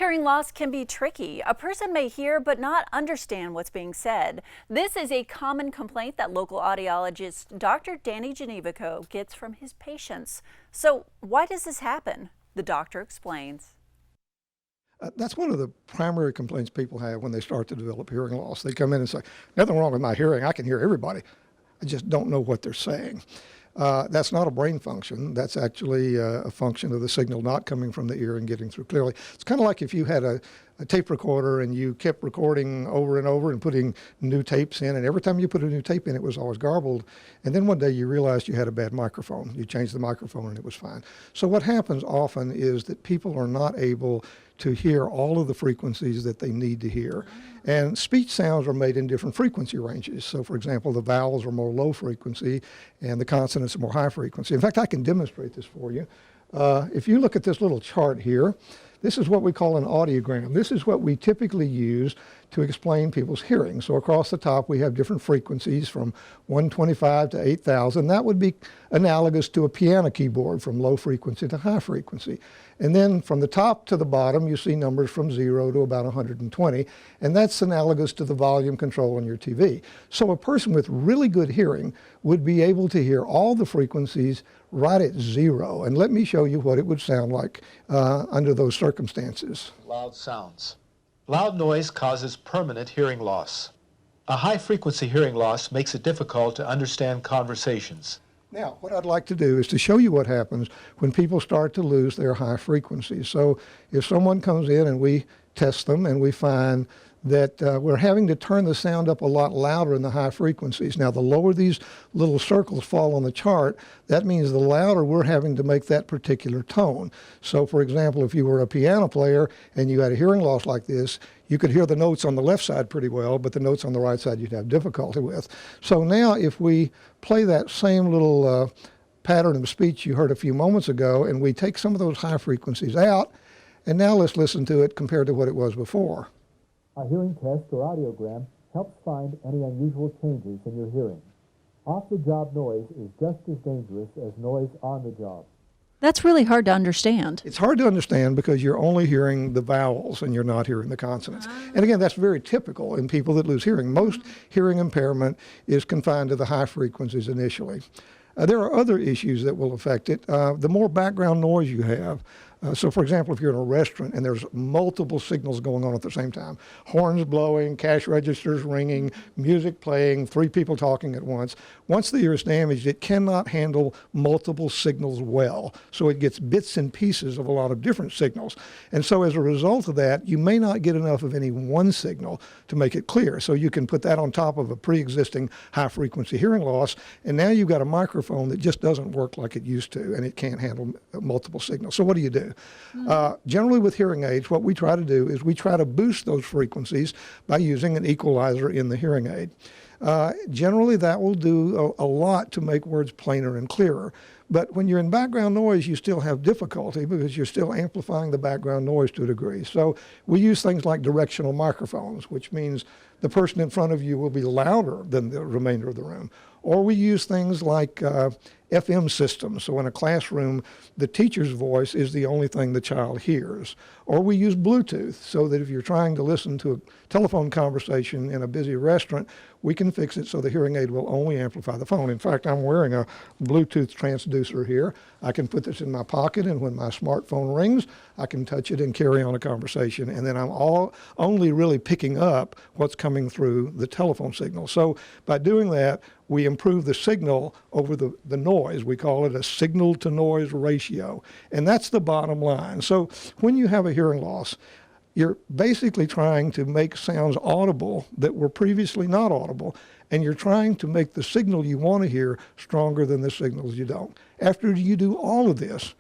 Hearing loss can be tricky. A person may hear but not understand what's being said. This is a common complaint that local audiologist Dr. Gnewikow gets from his patients. So why does this happen? The doctor explains. That's one of the primary complaints people have when they start to develop hearing loss. They come in and say, nothing wrong with my hearing. I can hear everybody. I just don't know what they're saying. That's not a brain function. That's actually a function of the signal not coming from the ear and getting through clearly. It's kind of like if you had a tape recorder and you kept recording over and over and putting new tapes in, and every time you put a new tape in, it was always garbled. And then one day you realized you had a bad microphone. You changed the microphone and it was fine. So what happens often is that people are not able to hear all of the frequencies that they need to hear. And speech sounds are made in different frequency ranges. So for example, the vowels are more low frequency and the consonants are more high frequency. In fact, I can demonstrate this for you. If you look at this little chart here, this is what we call an audiogram. This is what we typically use to explain people's hearing. So across the top we have different frequencies from 125 to 8,000. That would be analogous to a piano keyboard from low frequency to high frequency. And then from the top to the bottom you see numbers from 0 to about 120, and that's analogous to the volume control on your TV. So a person with really good hearing would be able to hear all the frequencies right at 0. And let me show you what it would sound like under those circumstances. Loud sounds. Loud noise causes permanent hearing loss. A high-frequency hearing loss makes it difficult to understand conversations. Now, what I'd like to do is to show you what happens when people start to lose their high frequencies. So if someone comes in and we test them and we find that we're having to turn the sound up a lot louder in the high frequencies. Now, the lower these little circles fall on the chart, that means the louder we're having to make that particular tone. So, for example, if you were a piano player and you had a hearing loss like this, you could hear the notes on the left side pretty well, but the notes on the right side you'd have difficulty with. So now if we play that same little pattern of speech you heard a few moments ago and we take some of those high frequencies out, and now let's listen to it compared to what it was before. A hearing test or audiogram helps find any unusual changes in your hearing. Off-the-job noise is just as dangerous as noise on the job. That's really hard to understand. It's hard to understand because you're only hearing the vowels and you're not hearing the consonants. And again, that's very typical in people that lose hearing. Most hearing impairment is confined to the high frequencies initially. There are other issues that will affect it. The more background noise you have, so for example, if you're in a restaurant and there's multiple signals going on at the same time, horns blowing, cash registers ringing, music playing, 3 people talking at once the ear is damaged, it cannot handle multiple signals well. So it gets bits and pieces of a lot of different signals. And so as a result of that, you may not get enough of any one signal to make it clear. So you can put that on top of a pre-existing high frequency hearing loss, and now you've got a microphone that just doesn't work like it used to, and it can't handle multiple signals. So what do? Generally with hearing aids, what we try to do is we try to boost those frequencies by using an equalizer in the hearing aid. Generally that will do a lot to make words plainer and clearer. But when you're in background noise, you still have difficulty because you're still amplifying the background noise to a degree. So we use things like directional microphones, which means the person in front of you will be louder than the remainder of the room. Or we use things like FM systems. So in a classroom, the teacher's voice is the only thing the child hears. Or we use Bluetooth so that if you're trying to listen to a telephone conversation in a busy restaurant, we can fix it so the hearing aid will only amplify the phone. In fact, I'm wearing a Bluetooth transducer here. I can put this in my pocket, and when my smartphone rings, I can touch it and carry on a conversation. And then I'm only really picking up what's coming through the telephone signal. So by doing that, we improve the signal over the noise. We call it a signal to noise ratio. And that's the bottom line. So when you have a hearing loss, you're basically trying to make sounds audible that were previously not audible, and you're trying to make the signal you want to hear stronger than the signals you don't. After you do all of this,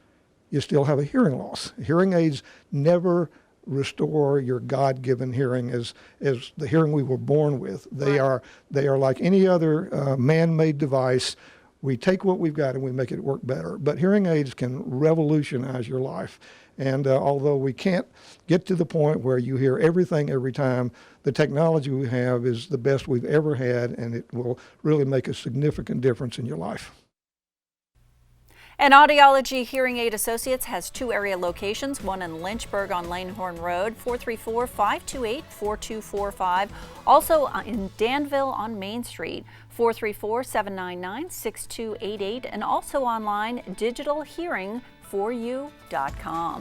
you still have a hearing loss. Hearing aids never restore your God-given hearing as the hearing we were born with. They are like any other man-made device. We take what we've got and we make it work better. But hearing aids can revolutionize your life. And although we can't get to the point where you hear everything every time, the technology we have is the best we've ever had, and it will really make a significant difference in your life. And Audiology Hearing Aid Associates has 2 area locations, one in Lynchburg on Langhorne Road, 434-528-4245. Also in Danville on Main Street, 434-799-6288, and also online digitalhearing4u.com.